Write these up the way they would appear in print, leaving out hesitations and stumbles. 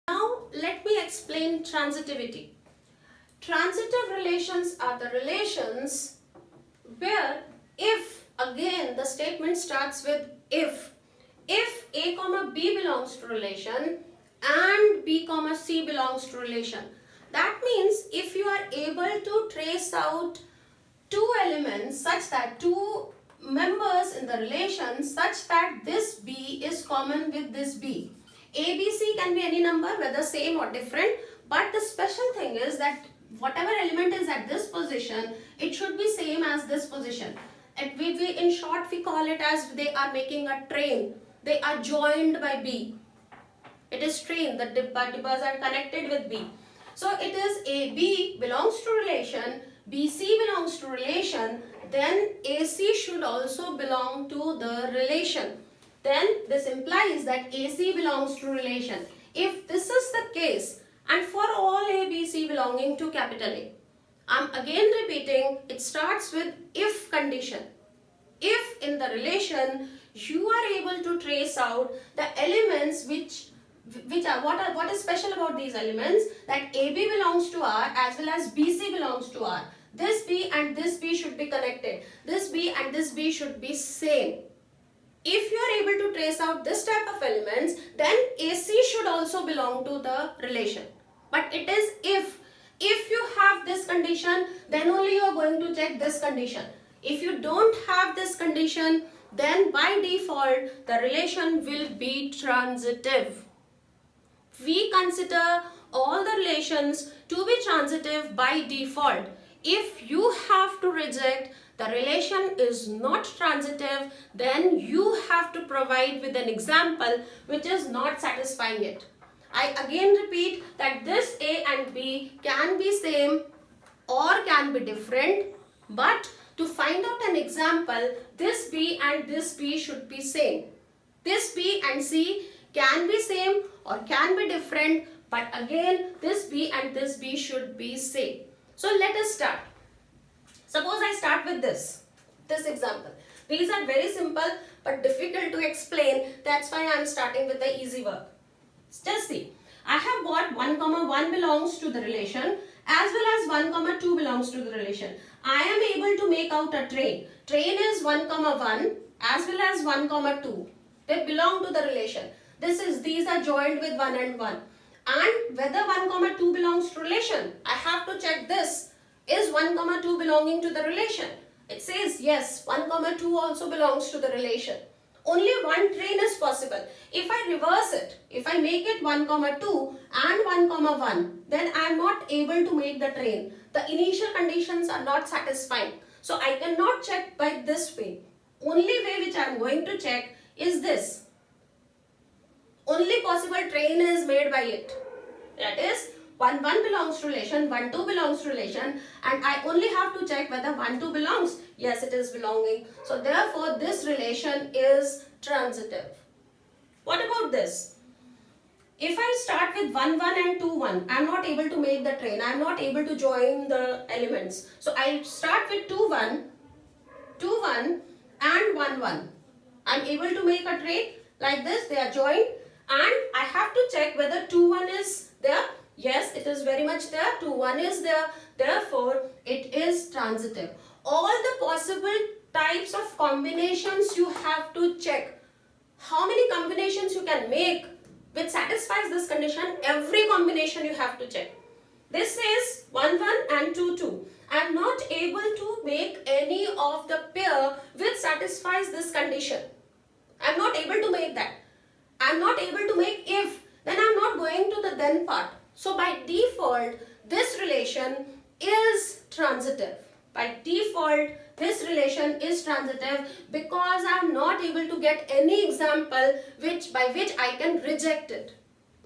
Now let me explain transitivity. Transitive relations are the relations where if, again the statement starts with if A comma B belongs to relation and B comma C belongs to relation. That means if you are able to trace out two elements such that two members in the relation such that this B is common with this B. A, B, C can be any number, whether same or different, but the special thing is that whatever element is at this position, it should be same as this position. And in short, we call it as they are making a train. They are joined by B. It is train, the dibbas are connected with B. So it is AB belongs to relation, BC belongs to relation, then AC should also belong to the relation. Then this implies that AC belongs to relation. If this is the case, and for all ABC belonging to capital A, I'm again repeating, it starts with if condition. If in the relation you are able to trace out the elements what is special about these elements, that AB belongs to R as well as BC belongs to R. This B and this B should be connected. This B and this B should be same. If you are able to trace out this type of elements, then AC should also belong to the relation. But it is if you have this condition, then only you are going to check this condition. If you don't have this condition, then by default the relation will be transitive. We consider all the relations to be transitive by default. If you have to reject the relation is not transitive, then you have to provide with an example which is not satisfying it. I again repeat that this A and B can be same or can be different, but to find out an example, this B and this B should be same. This B and C can be same or can be different, but again this B and this B should be same. So let us start. Suppose I start with this example. These are very simple but difficult to explain. That's why I am starting with the easy work. Just see. I have got 1 comma 1 belongs to the relation as well as 1 comma 2 belongs to the relation. I am able to make out a train. Train is 1 comma 1 as well as 1 comma 2. They belong to the relation. These are joined with 1 and 1. And whether 1 comma 2 belongs to relation, I have to check this. Is 1 comma 2 belonging to the relation? It says yes, 1 comma 2 also belongs to the relation. Only one train is possible. If I reverse it, if I make it 1 comma 2 and 1 comma 1, then I am not able to make the train. The initial conditions are not satisfying. So I cannot check by this way. Only way which I am going to check is this. Only possible train is made by it. That is 1 1 belongs to relation, 1 2 belongs to relation, and I only have to check whether 1 2 belongs. Yes, it is belonging. So therefore this relation is transitive. What about this? If I start with 1 1 and 2 1, I am not able to make the train. I am not able to join the elements. So I start with 2 1 and 1 1. I am able to make a train like this. They are joined, and I have to check whether 2 1 is there. Yes, it is very much there. 2 1 is there. Therefore, it is transitive. All the possible types of combinations you have to check. How many combinations you can make which satisfies this condition? Every combination you have to check. This is 1 1 and 2 2. I am not able to make any of the pair which satisfies this condition. I am not able to make that. I am not able to make if. Then I am not going to the then part. So by default, this relation is transitive. By default, this relation is transitive because I am not able to get any example by which I can reject it.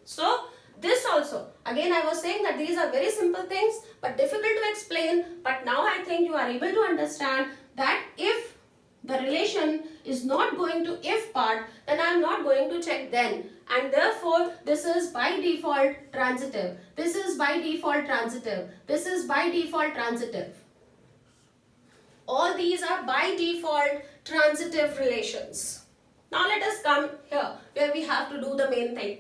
So this also, again I was saying that these are very simple things but difficult to explain, but now I think you are able to understand that if the relation is not going to if part, then I am not going to check then, and therefore this is by default transitive. This is by default transitive. This is by default transitive. All these are by default transitive relations. Now let us come here where we have to do the main thing.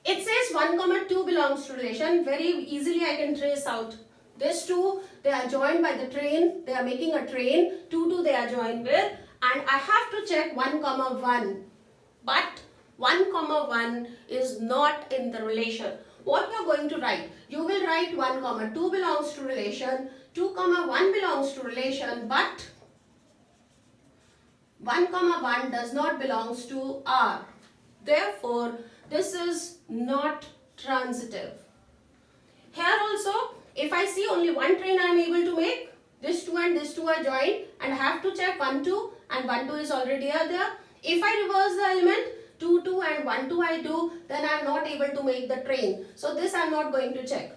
It says 1 comma 2 belongs to relation. Very easily I can trace out. These two, they are joined by the train. They are making a train. 2 they are joined with. And I have to check 1 comma 1. But 1 comma 1 is not in the relation. What you are going to write? You will write 1 comma 2 belongs to relation. 2 comma 1 belongs to relation. But 1 comma 1 does not belongs to R. Therefore, this is not transitive. Here also, if I see only one train I am able to make, this 2 and this 2 are joined and I have to check 1, 2 and 1, 2 is already there. If I reverse the element, 2, 2 and 1, 2 I do, then I am not able to make the train. So this I am not going to check.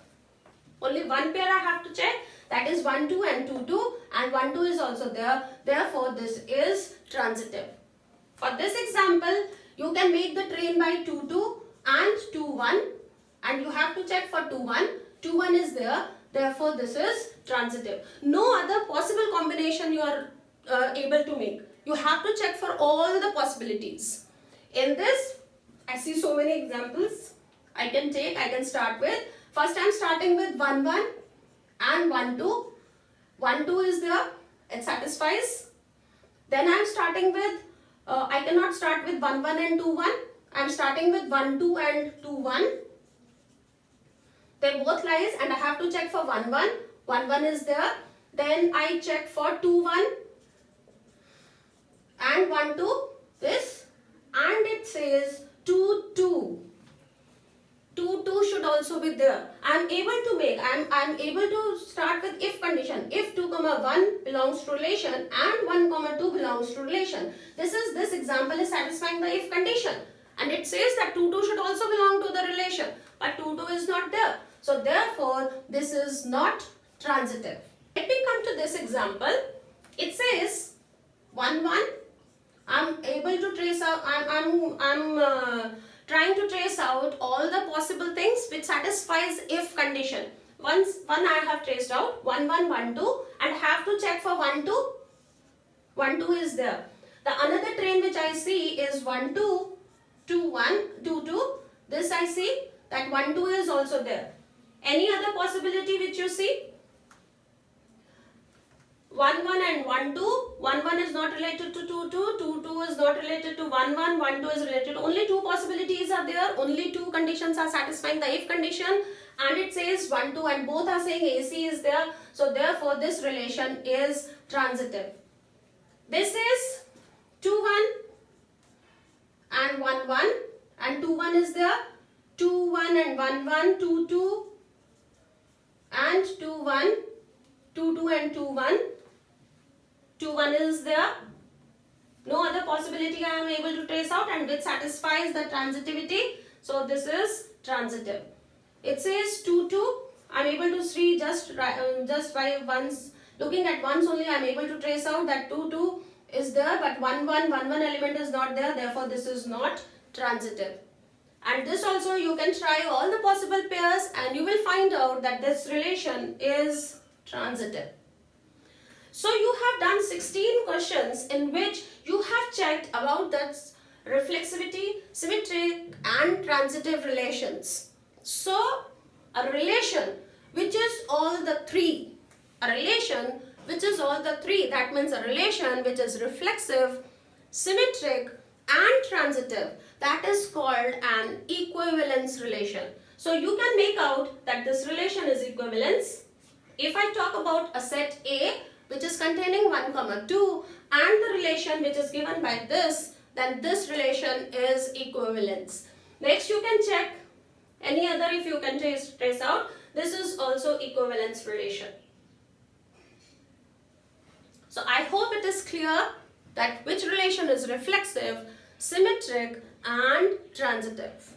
Only one pair I have to check, that is 1, 2 and 2, 2 and 1, 2 is also there. Therefore, this is transitive. For this example, you can make the train by 2, 2 and 2, 1 and you have to check for 2, 1. 2, 1 is there. Therefore, this is transitive. No other possible combination you are able to make. You have to check for all the possibilities. In this, I see so many examples I can take. I can start with. First, I am starting with 1, 1 and 1, 2. 1, 2 is there. It satisfies. Then I am starting with, I cannot start with 1, 1 and 2, 1. I am starting with 1, 2 and 2, 1. They both lies and I have to check for 1, 1. 1, 1 is there. Then I check for 2, 1 and 1, 2. This. And it says 2, 2. 2, 2 should also be there. I am able to make, I am able to start with if condition. If 2 comma 1 belongs to relation and 1 comma 2 belongs to relation. This example is satisfying the if condition. And it says that 2, 2 should also belong to the relation. But 2, 2 is not there. So therefore, this is not transitive. Let me come to this example. It says 1, 1. I'm able to trace out, I'm trying to trace out all the possible things which satisfies if condition. One I have traced out, 1, 1, 1, 2 and have to check for 1, 2. 1, 2 is there. The another train which I see is 1, 2, 2, 1, 2, 2. This I see that 1, 2 is also there. Any other possibility which you see? 1, 1 and 1, 2. 1, 1 is not related to 2, 2. 2, 2 is not related to 1, 1. 1, 2 is related to only 2 possibilities are there. Only 2 conditions are satisfying the if condition. And it says 1, 2 and both are saying AC is there. So therefore this relation is transitive. This is 2, 1 and 1, 1 and 2, 1 is there. 2, 1 and 1, 1, 2, 2 and 2, 1, 2, 2 and 2, 1. 2, 1 is there. No other possibility I am able to trace out and which satisfies the transitivity. So this is transitive. It says 2, 2. I am able to see just by once looking at once only I am able to trace out that 2, 2 is there, but 1, 1 element is not there. Therefore, this is not transitive. And this also you can try all the possible pairs and you will find out that this relation is transitive. So you have done 16 questions in which you have checked about the reflexivity, symmetric and transitive relations. So a relation which is all the three, that means a relation which is reflexive, symmetric and transitive, that is called an equivalence relation. So you can make out that this relation is equivalence. If I talk about a set A which is containing 1, 2 and the relation which is given by this, then this relation is equivalence. Next you can check any other if you can trace out. This is also equivalence relation. So I hope it is clear that which relation is reflexive, symmetric and transitive.